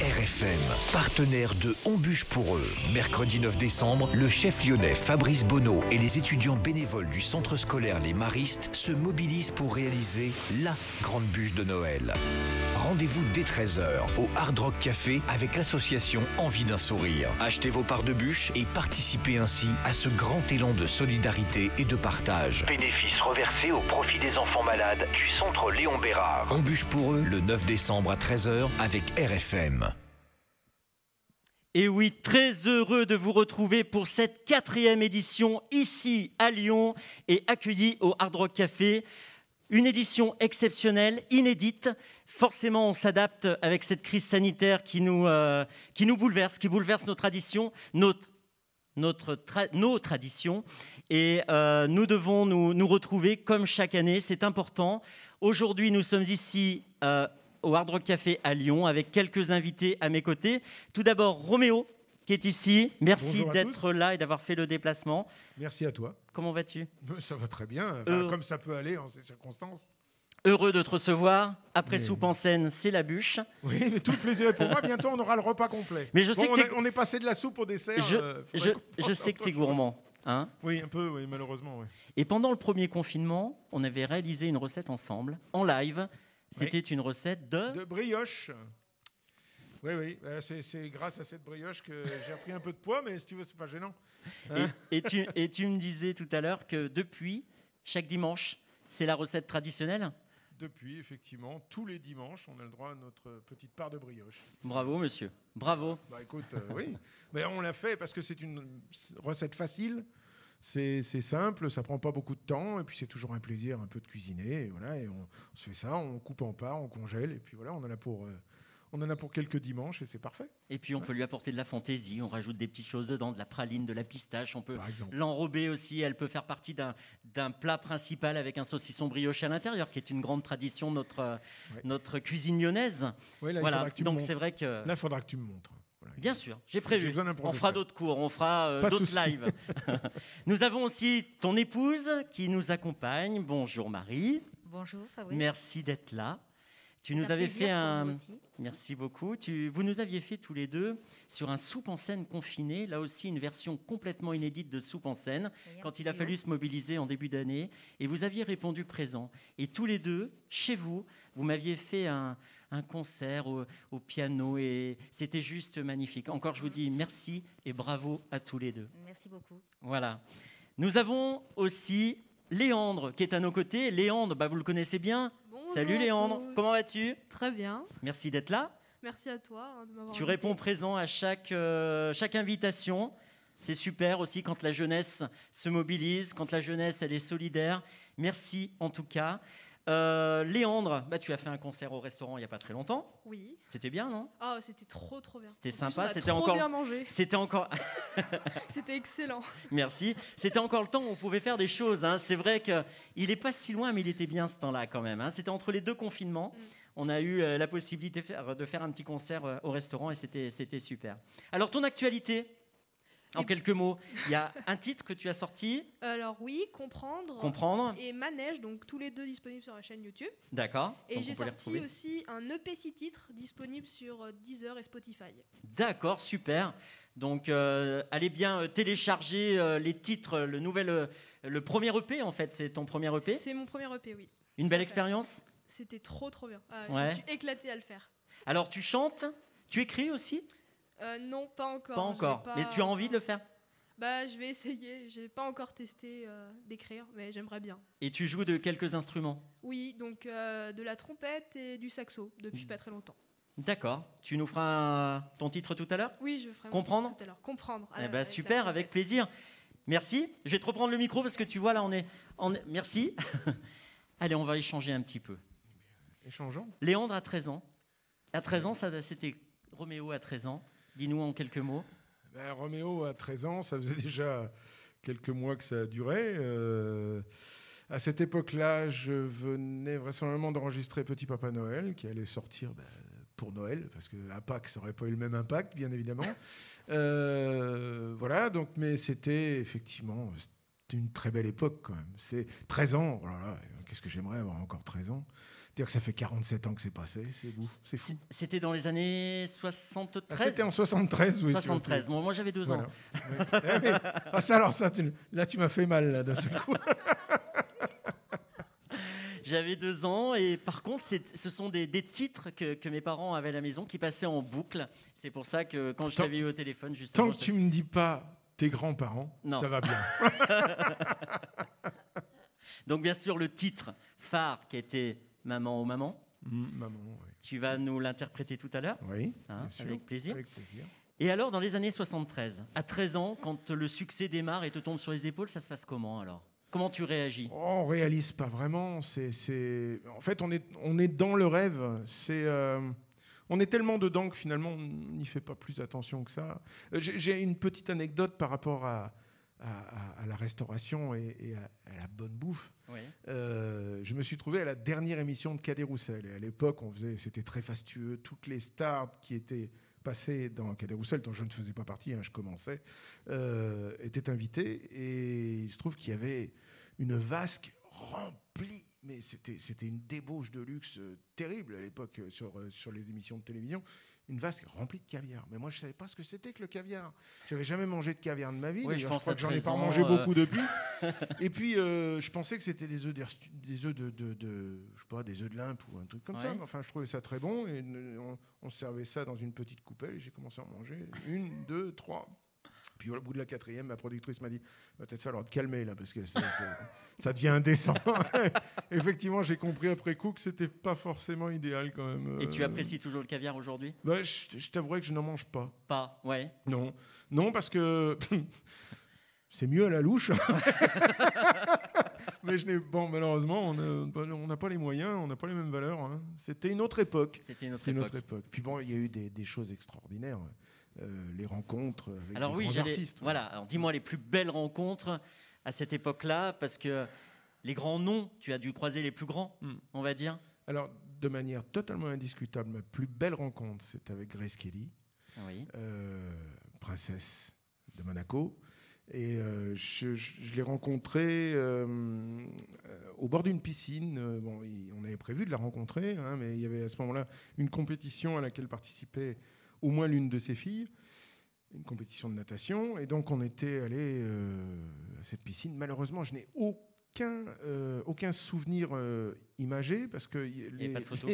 RFM, partenaire de On bûche pour eux. Mercredi 9 décembre, le chef lyonnais Fabrice Bonneau et les étudiants bénévoles du centre scolaire Les Maristes se mobilisent pour réaliser la grande bûche de Noël. Rendez-vous dès 13h au Hard Rock Café avec l'association Envie d'un sourire. Achetez vos parts de bûche et participez ainsi à ce grand élan de solidarité et de partage. Bénéfices reversés au profit des enfants malades du centre Léon Bérard. On bûche pour eux le 9 décembre à 13h avec RFM. Et oui, très heureux de vous retrouver pour cette 4e édition ici à Lyon et accueilli au Hard Rock Café. Une édition exceptionnelle, inédite. Forcément, on s'adapte avec cette crise sanitaire qui nous bouleverse, qui bouleverse nos traditions, nos traditions. Et nous devons nous retrouver comme chaque année, c'est important. Aujourd'hui, nous sommes ici au Hard Rock Café à Lyon avec quelques invités à mes côtés. Tout d'abord, Roméo, qui est ici. Merci d'être là et d'avoir fait le déplacement. Merci à toi. Comment vas-tu ? Ça va très bien, comme ça peut aller en ces circonstances. Heureux de te recevoir. Après soupe en scène, c'est la bûche. Oui, mais tout le plaisir est pour moi. Bientôt, on aura le repas complet. Mais je sais on est passé de la soupe au dessert. Je sais que tu es gourmand. Hein ? Oui, un peu, oui, malheureusement. Oui. Et pendant le premier confinement, on avait réalisé une recette ensemble, en live. C'était une recette de brioche. Oui, c'est grâce à cette brioche que j'ai repris un peu de poids, mais si tu veux, c'est pas gênant. Hein ? Et tu me disais tout à l'heure que depuis, chaque dimanche, c'est la recette traditionnelle ? Depuis, effectivement, tous les dimanches, on a le droit à notre petite part de brioche. Bravo, monsieur. Bravo. Bah écoute, oui. Mais on l'a fait parce que c'est une recette facile. C'est simple, ça prend pas beaucoup de temps, et puis c'est toujours un plaisir un peu de cuisiner. Et voilà, et on se fait ça, on coupe en parts, on congèle, et puis voilà, on en a pour quelques dimanches, et c'est parfait. Et puis on peut lui apporter de la fantaisie, on rajoute des petites choses dedans, de la praline, de la pistache, on peut l'enrober aussi, elle peut faire partie d'un plat principal avec un saucisson brioché à l'intérieur, qui est une grande tradition de notre cuisine lyonnaise. Oui, là, voilà, donc c'est vrai que... Là, il faudra que tu me montres. Voilà. Bien sûr, j'ai prévu. On fera d'autres cours, on fera d'autres lives. Nous avons aussi ton épouse qui nous accompagne. Bonjour Marie. Bonjour Fabrice. Merci d'être là. Tu nous avais fait Merci beaucoup. Vous nous aviez fait tous les deux sur un soupe en scène confiné, là aussi une version complètement inédite de soupe en scène, quand il a fallu se mobiliser en début d'année. Et vous aviez répondu présent. Et tous les deux, chez vous, vous m'aviez fait un concert au piano et c'était juste magnifique. Encore, je vous dis merci et bravo à tous les deux. Merci beaucoup. Voilà. Nous avons aussi Léandre qui est à nos côtés. Léandre, vous le connaissez bien. Bonjour. Salut Léandre, comment vas-tu ? Très bien. Merci d'être là. Merci à toi de m'avoir Tu invité. réponds présent à chaque invitation. C'est super aussi quand la jeunesse se mobilise, quand la jeunesse elle est solidaire. Merci en tout cas. Léandre, tu as fait un concert au restaurant il n'y a pas très longtemps. Oui. C'était bien, non ? Ah, c'était trop bien. C'était sympa. C'était trop bien mangé. C'était encore. C'était excellent. Merci. C'était encore le temps où on pouvait faire des choses. Hein. C'est vrai qu'il n'est pas si loin, mais il était bien ce temps-là quand même. Hein. C'était entre les deux confinements. On a eu la possibilité de faire un petit concert au restaurant et c'était super. Alors, ton actualité ? En quelques mots, il y a un titre que tu as sorti. Alors oui, Comprendre. Et Manège, donc tous les deux disponibles sur la chaîne YouTube. D'accord. Et j'ai sorti aussi un EP 6 titres disponible sur Deezer et Spotify. D'accord, super. Donc allez bien télécharger les titres, le premier EP en fait, c'est ton premier EP ? C'est mon premier EP, oui. Une belle expérience ? C'était trop bien. Je ouais. me suis éclatée à le faire. Alors tu chantes ? Tu écris aussi ? Non, pas encore. Pas encore. Mais tu as envie de le faire ? Je vais essayer. J'ai pas encore testé d'écrire, mais j'aimerais bien. Et tu joues de quelques instruments ? Oui, donc de la trompette et du saxo depuis pas très longtemps. D'accord. Tu nous feras ton titre tout à l'heure ? Oui, je ferai Comprendre tout à l'heure. Comprendre. Super, avec plaisir. Merci. Je vais te reprendre le micro parce que tu vois là, on est... Merci. Allez, on va échanger un petit peu. Échangeons. Léandre a 13 ans. À 13 ans, c'était Roméo à 13 ans. Dis-nous en quelques mots. Roméo, à 13 ans, ça faisait déjà quelques mois que ça durait. À cette époque-là, je venais vraisemblablement d'enregistrer Petit Papa Noël, qui allait sortir pour Noël, parce qu'à Pâques, ça n'aurait pas eu le même impact, bien évidemment. Voilà, mais c'était effectivement une très belle époque, quand même. C'est 13 ans, oh là là, qu'est-ce que j'aimerais avoir encore 13 ans. C'est-à-dire que ça fait 47 ans que c'est passé, c'est fou. C'était dans les années 73 C'était en 73, oui. 73, bon, moi j'avais 2 ans. Ouais. Là, tu m'as fait mal, là, d'un seul coup. J'avais 2 ans et par contre, ce sont des titres que mes parents avaient à la maison qui passaient en boucle. C'est pour ça que quand je t'avais eu au téléphone, justement... Tant que tu me dis pas tes grands-parents, ça va bien. Donc bien sûr, le titre phare qui était « Maman, oh maman ». Maman, oui. Tu vas nous l'interpréter tout à l'heure. Oui, bien sûr. Avec plaisir. Avec plaisir. Et alors, dans les années 73, à 13 ans, quand le succès démarre et te tombe sur les épaules, ça se passe comment alors ? Comment tu réagis ? On réalise pas vraiment. En fait, on est dans le rêve. On est tellement dedans que finalement, on n'y fait pas plus attention que ça. J'ai une petite anecdote par rapport à la restauration et à la bonne bouffe. Oui. Je me suis trouvé à la dernière émission de Cadet Roussel. Et à l'époque, c'était très fastueux. Toutes les stars qui étaient passées dans Cadet Roussel, dont je ne faisais pas partie, je commençais, étaient invitées. Et il se trouve qu'il y avait une vasque remplie. Mais c'était une débauche de luxe terrible à l'époque sur les émissions de télévision. Une vasque remplie de caviar. Mais moi, je ne savais pas ce que c'était que le caviar. Je n'avais jamais mangé de caviar de ma vie. Oui, je crois que j'en ai pas mangé beaucoup depuis. Et puis, je pensais que c'était des œufs de je sais pas, des œufs de limpe ou un truc comme ça. Enfin, je trouvais ça très bon. Et on servait ça dans une petite coupelle. Et j'ai commencé à en manger 1, 2, 3. Puis au bout de la 4e, ma productrice m'a dit « Va peut-être falloir te calmer là, parce que ça devient indécent. » Effectivement, j'ai compris après coup que c'était pas forcément idéal quand même. Et tu apprécies toujours le caviar aujourd'hui ? Je t'avouerai que je n'en mange pas. Pas, ouais. Non, parce que c'est mieux à la louche. Mais malheureusement, on n'a pas les moyens, on n'a pas les mêmes valeurs. Hein. C'était une autre époque. C'était une autre époque. Puis bon, il y a eu des choses extraordinaires. Les rencontres avec alors des grands artistes. Voilà, alors dis-moi les plus belles rencontres à cette époque-là, parce que les grands noms, tu as dû croiser les plus grands, on va dire. Alors, de manière totalement indiscutable, ma plus belle rencontre, c'est avec Grace Kelly, princesse de Monaco. Et je l'ai rencontrée au bord d'une piscine. On avait prévu de la rencontrer, mais il y avait à ce moment-là une compétition à laquelle participait au moins l'une de ses filles, une compétition de natation. Et donc, on était allé à cette piscine. Malheureusement, je n'ai aucun souvenir imagé parce que il n'y avait pas de photo.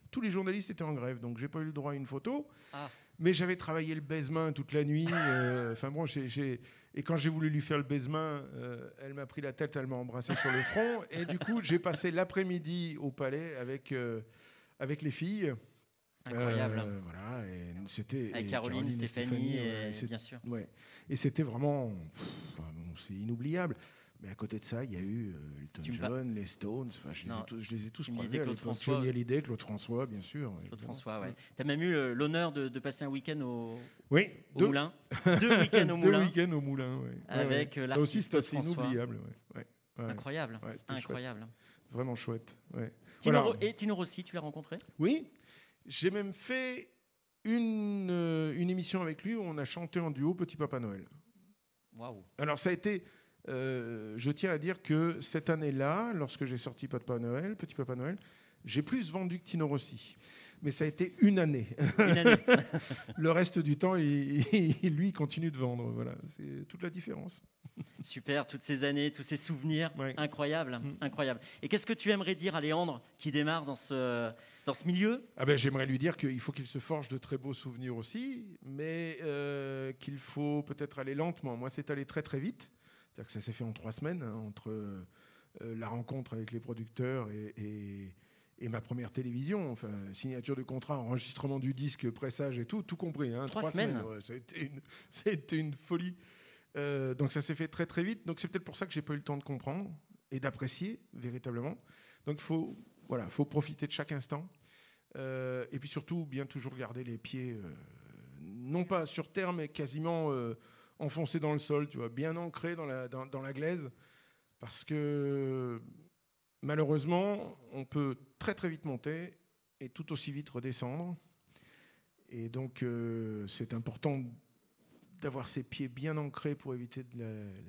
Tous les journalistes étaient en grève, donc j'ai pas eu le droit à une photo. Ah. Mais j'avais travaillé le baise-main toute la nuit. Et quand j'ai voulu lui faire le baise-main, elle m'a pris la tête, elle m'a embrassé sur le front. Et du coup, j'ai passé l'après-midi au palais avec les filles. Incroyable. Voilà, et c'était avec Caroline, Stéphanie, bien sûr. Ouais. Et c'était vraiment, c'est inoubliable. Mais à côté de ça, il y a eu Elton John, les Stones. Enfin, je les ai tous croisés. Johnny Hallyday, Claude François, bien sûr. Claude François, ouais. Tu as même eu l'honneur de passer un week-end au Moulin. 2 week-ends au Moulin. 2 week-ends au Moulin, oui. Avec l'artiste ça aussi, c'est assez François. Inoubliable. Ouais. Incroyable. Ouais, incroyable. Chouette. Vraiment chouette. Ouais. Et Tino Rossi, tu l'as rencontré ? Oui. J'ai même fait une émission avec lui où on a chanté en duo Petit Papa Noël. Waouh. Alors ça a été, je tiens à dire que cette année-là, lorsque j'ai sorti Petit Papa Noël, j'ai plus vendu que Tino Rossi. Mais ça a été une année. Le reste du temps, lui, continue de vendre. Voilà, c'est toute la différence. Super, toutes ces années, tous ces souvenirs, incroyables, incroyable. Et qu'est-ce que tu aimerais dire à Léandre qui démarre dans ce milieu ? J'aimerais lui dire qu'il faut qu'il se forge de très beaux souvenirs aussi, mais qu'il faut peut-être aller lentement. Moi, c'est allé très très vite. C'est-à-dire que ça s'est fait en 3 semaines, entre la rencontre avec les producteurs et ma première télévision, enfin, signature de contrat, enregistrement du disque, pressage et tout compris. 3 semaines. Ça a été une folie. Donc ça s'est fait très très vite. Donc c'est peut-être pour ça que j'ai pas eu le temps de comprendre et d'apprécier véritablement. Donc il faut profiter de chaque instant. Et puis surtout, bien toujours garder les pieds, non pas sur terre, mais quasiment enfoncés dans le sol, tu vois, bien ancrés dans la glaise. Parce que malheureusement, on peut très très vite monter et tout aussi vite redescendre. Et donc c'est important d'avoir ses pieds bien ancrés pour éviter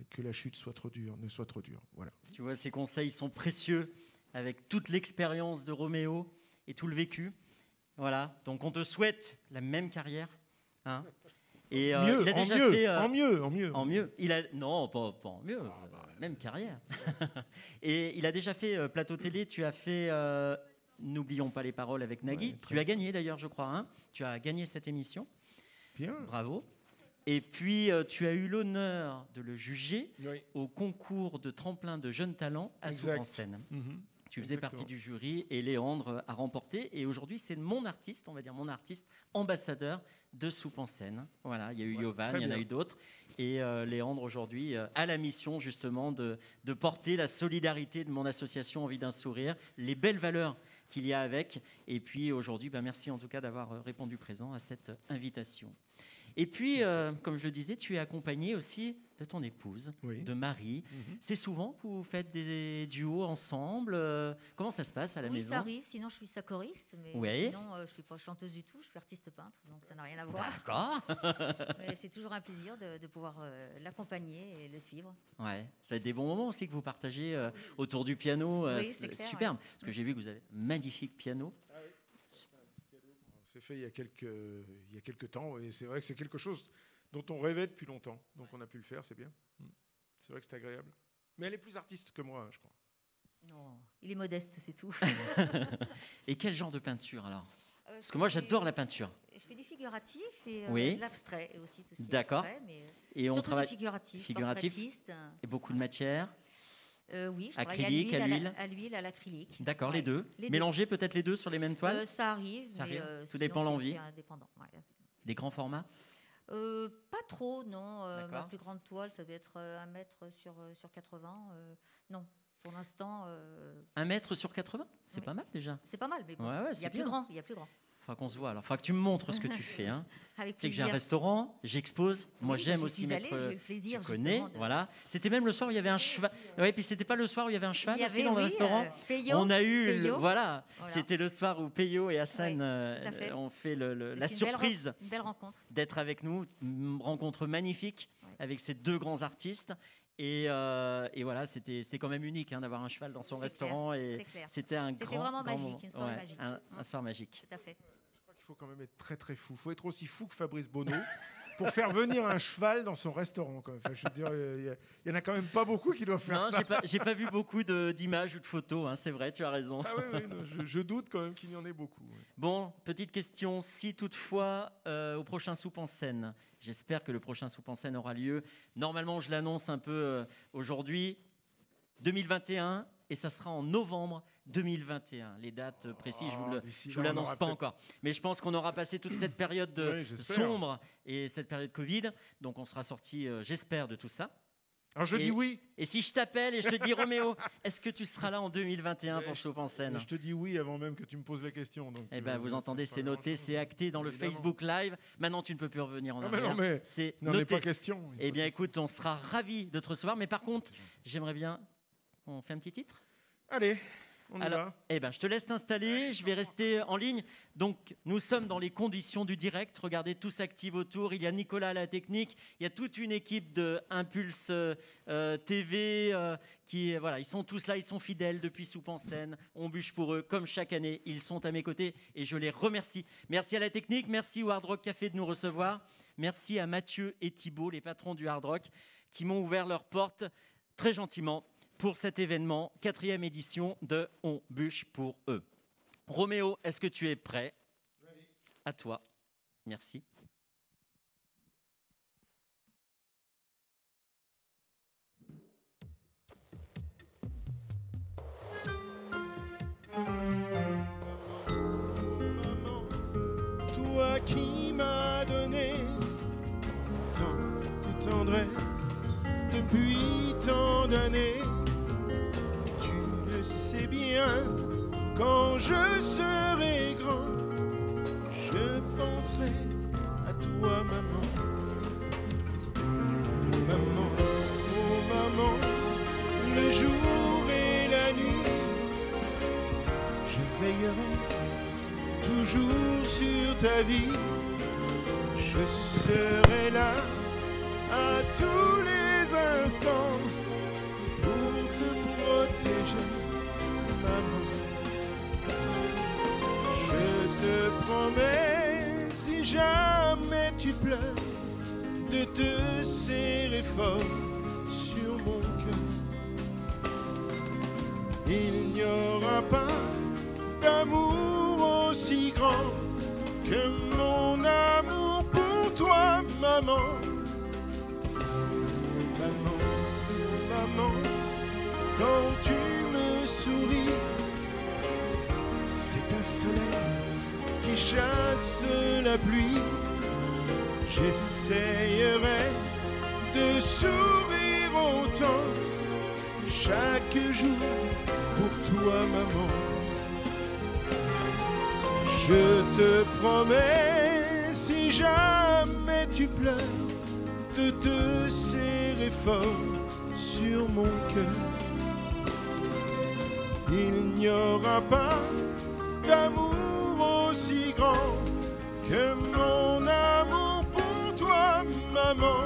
que la chute ne soit trop dure. Voilà. Tu vois, ces conseils sont précieux. avec toute l'expérience de Roméo et tout le vécu. Voilà, donc on te souhaite la même carrière. Hein. Et il a déjà fait en mieux. Non, pas en mieux, même carrière. Et il a déjà fait plateau télé. Tu as fait N'oublions pas les paroles avec Nagui. Tu as gagné d'ailleurs, je crois. Hein. Tu as gagné cette émission. Bien. Bravo. Et puis tu as eu l'honneur de le juger au concours de tremplin de jeunes talents à Soupe-en-Seine. Tu faisais partie du jury et Léandre a remporté. Et aujourd'hui, c'est mon artiste, on va dire mon artiste ambassadeur de Soupe-en-Seine. Voilà, il y a eu Yovan, il y en a eu d'autres. Et Léandre, aujourd'hui, a la mission justement de porter la solidarité de mon association Envie d'un sourire, les belles valeurs qu'il y a avec. Et puis aujourd'hui, merci en tout cas d'avoir répondu présent à cette invitation. Et puis, comme je le disais, tu es accompagné aussi de ton épouse, de Marie. C'est souvent que vous faites des duos ensemble. Comment ça se passe à la maison ? Oui, ça arrive. Sinon, je suis sa choriste. Mais sinon, je ne suis pas chanteuse du tout. Je suis artiste peintre. Donc, ça n'a rien à voir. D'accord. Mais c'est toujours un plaisir de pouvoir l'accompagner et le suivre. Ouais. Ça va être des bons moments aussi que vous partagez autour du piano. C'est clair, superbe. Parce que j'ai vu que vous avez un magnifique piano. C'est fait il y a quelques temps, et c'est vrai que c'est quelque chose dont on rêvait depuis longtemps. Donc on a pu le faire, c'est bien. C'est vrai que c'est agréable. Mais elle est plus artiste que moi, je crois. Non, il est modeste, c'est tout. Et quel genre de peinture alors ? Parce que moi j'adore la peinture. Je fais du figuratif et de l'abstrait et aussi tout ce qui est abstrait. Mais et on travaille du figuratif, et beaucoup de matière. Oui, je acrylique, travaille à l'huile, à l'acrylique. D'accord, les deux. Mélanger peut-être les deux sur les mêmes toiles. Ça arrive, mais tout dépend de l'envie. Des grands formats. Pas trop, non. Ma plus grande toile, ça doit être 1 mètre sur 80. Non, pour l'instant. 1 mètre sur 80 ? C'est pas mal déjà. C'est pas mal, mais bon, il y a plus grand. Il faudra qu'on se voit. Alors, il faudra que tu me montres ce que tu fais. Hein. Avec c'est que j'ai un restaurant, j'expose. Moi, j'aime aussi mettre. J'ai le plaisir, tu connais, voilà. C'était même le soir où il y avait un cheval. Oui, puis c'était pas le soir où il y avait un cheval aussi dans le restaurant. Payot, on a eu, voilà. C'était le soir où Payot et Hassan ont fait la surprise une belle rencontre. D'être avec nous. Une rencontre magnifique avec ces deux grands artistes. Et voilà, c'était quand même unique d'avoir un cheval dans son restaurant. Et c'était vraiment magique, une soirée magique. Un soir magique. Tout à fait. Je crois qu'il faut quand même être très très fou. Il faut être aussi fou que Fabrice Bonneau pour faire venir un cheval dans son restaurant. Quand même. Enfin, je veux dire, il y en a quand même pas beaucoup qui doivent faire ça. J'ai pas vu beaucoup d'images ou de photos. C'est vrai, tu as raison. Ah oui, non, je doute quand même qu'il y en ait beaucoup. Ouais. Bon, petite question. Si toutefois, au prochain Soupe-en-Seine, j'espère que le prochain Soupe-en-Seine aura lieu. Normalement, je l'annonce un peu aujourd'hui, 2021, et ça sera en novembre 2021. Les dates précises, je ne vous l'annonce pas encore. Mais je pense qu'on aura passé toute cette période sombre et cette période Covid. Donc, on sera sorti, j'espère, de tout ça. Alors, je dis oui. Et si je t'appelle et je te dis, Roméo, est-ce que tu seras là en 2021 pour Soupe-en-Seine ? Je te dis oui avant même que tu me poses la question. Donc, vous entendez, c'est noté, c'est acté dans le Facebook Live. Maintenant, tu ne peux plus revenir en arrière. Non, mais c'est n'en est pas question. Eh bien, écoute, on sera ravis de te recevoir. Mais par contre, j'aimerais bien... On fait un petit titre ? Allez, on y va. Je te laisse t'installer, je vais rester en ligne. Donc, nous sommes dans les conditions du direct. Regardez, tout s'active autour. Il y a Nicolas à la technique. Il y a toute une équipe de Impulse TV qui, voilà, ils sont tous là, ils sont fidèles depuis Soupe-en-Seine. On bûche pour eux, comme chaque année. Ils sont à mes côtés et je les remercie. Merci à la technique, merci au Hard Rock Café de nous recevoir. Merci à Mathieu et Thibault, les patrons du Hard Rock, qui m'ont ouvert leurs portes très gentiment pour cet événement, 4e édition de On bûche pour eux. Roméo, est-ce que tu es prêt ? Oui. À toi. Merci. Maman, toi qui m'as donné tant de tendresse depuis tant d'années, c'est bien, quand je serai grand, je penserai à toi, maman. Maman, oh maman, le jour et la nuit, je veillerai toujours sur ta vie. Je serai là à tous les instants pour te protéger. Maman. promets, si jamais tu pleures, de te serrer fort sur mon cœur. Il n'y aura pas d'amour aussi grand que mon amour pour toi, maman. Maman, maman, quand tu me souris, c'est un soleil qui chasse la pluie. J'essayerai de sourire autant chaque jour pour toi, maman. Je te promets, si jamais tu pleures, de te serrer fort sur mon cœur. Il n'y aura pas d'amour aussi grand que mon amour pour toi, maman.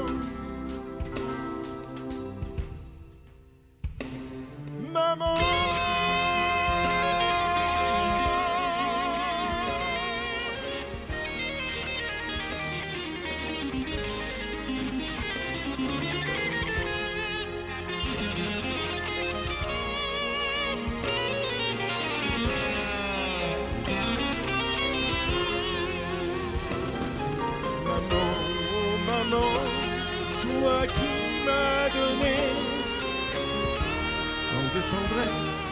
Maman. Toi qui m'as donné tant de tendresse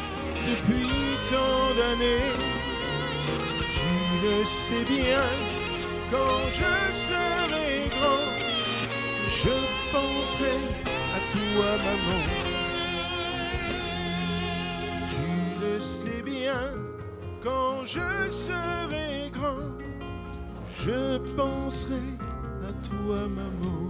depuis tant d'années, tu le sais bien, quand je serai grand, je penserai à toi, maman. Tu le sais bien, quand je serai grand, je penserai à toi, maman.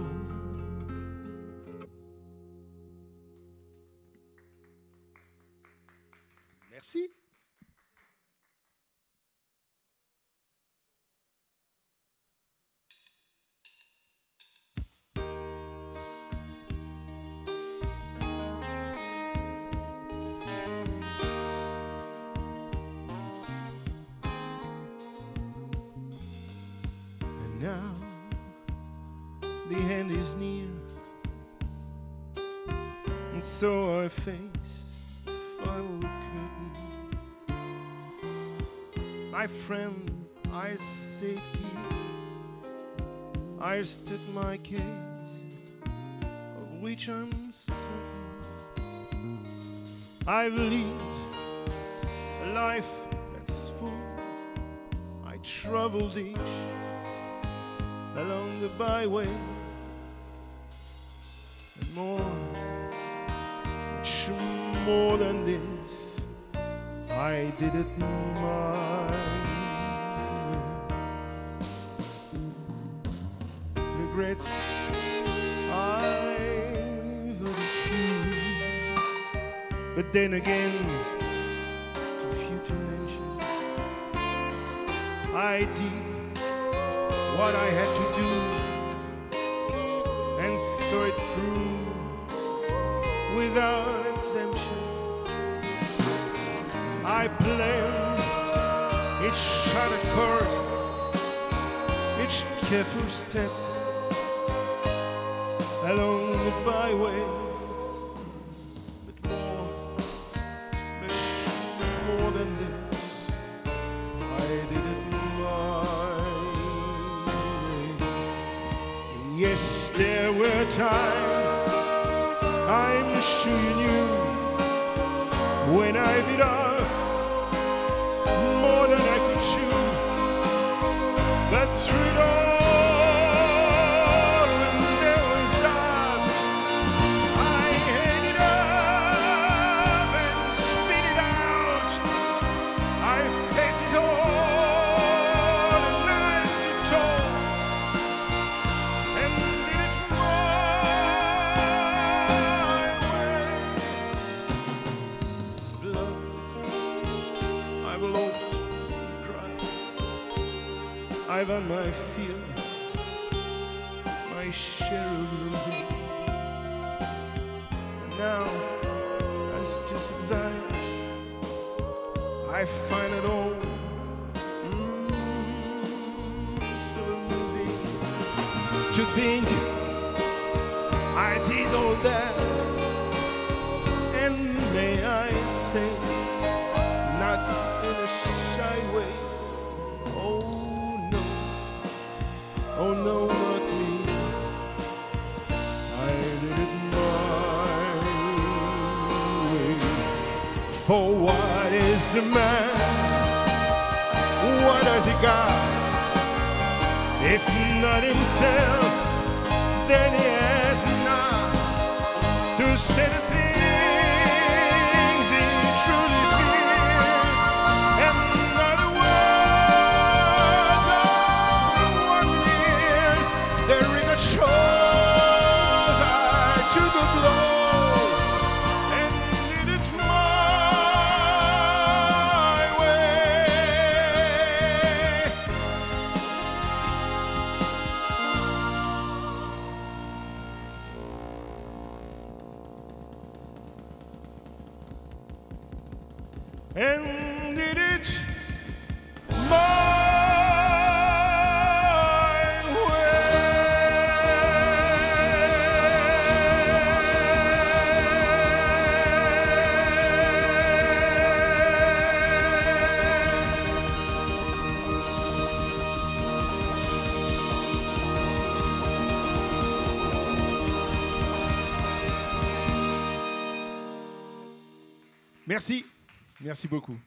Merci. And now the end is near, and so I face the final curtain. My friend, I say I stood my case, of which I'm certain. I've lived a life that's full. I traveled each along the byway, and much more than this, I did it my way. Regrets, I've had a few, but then again, too few to mention. I did what I had to do, and saw it through without exemption. I planned each shattered course, each careful step along the byway, but more than this, I did it my way. Yes, there were times, I'm sure you knew, when I bit off more than I could chew, but through it all, and there was that, I held it up and spit it out. I faced it all and I stood tall and did it my way. I've lost and cried, I've had my fear, my share of losing, and now as to subside, I find it all to think I did all that, and may I say, not in a shy way. Oh no, not me. I did it my way. For what is a man? What has he got? If not himself, then he has not to say the things he truly feels, and not the words of one hears. The ricochets are to the blow, and did it my way. And did it my Merci. Merci beaucoup.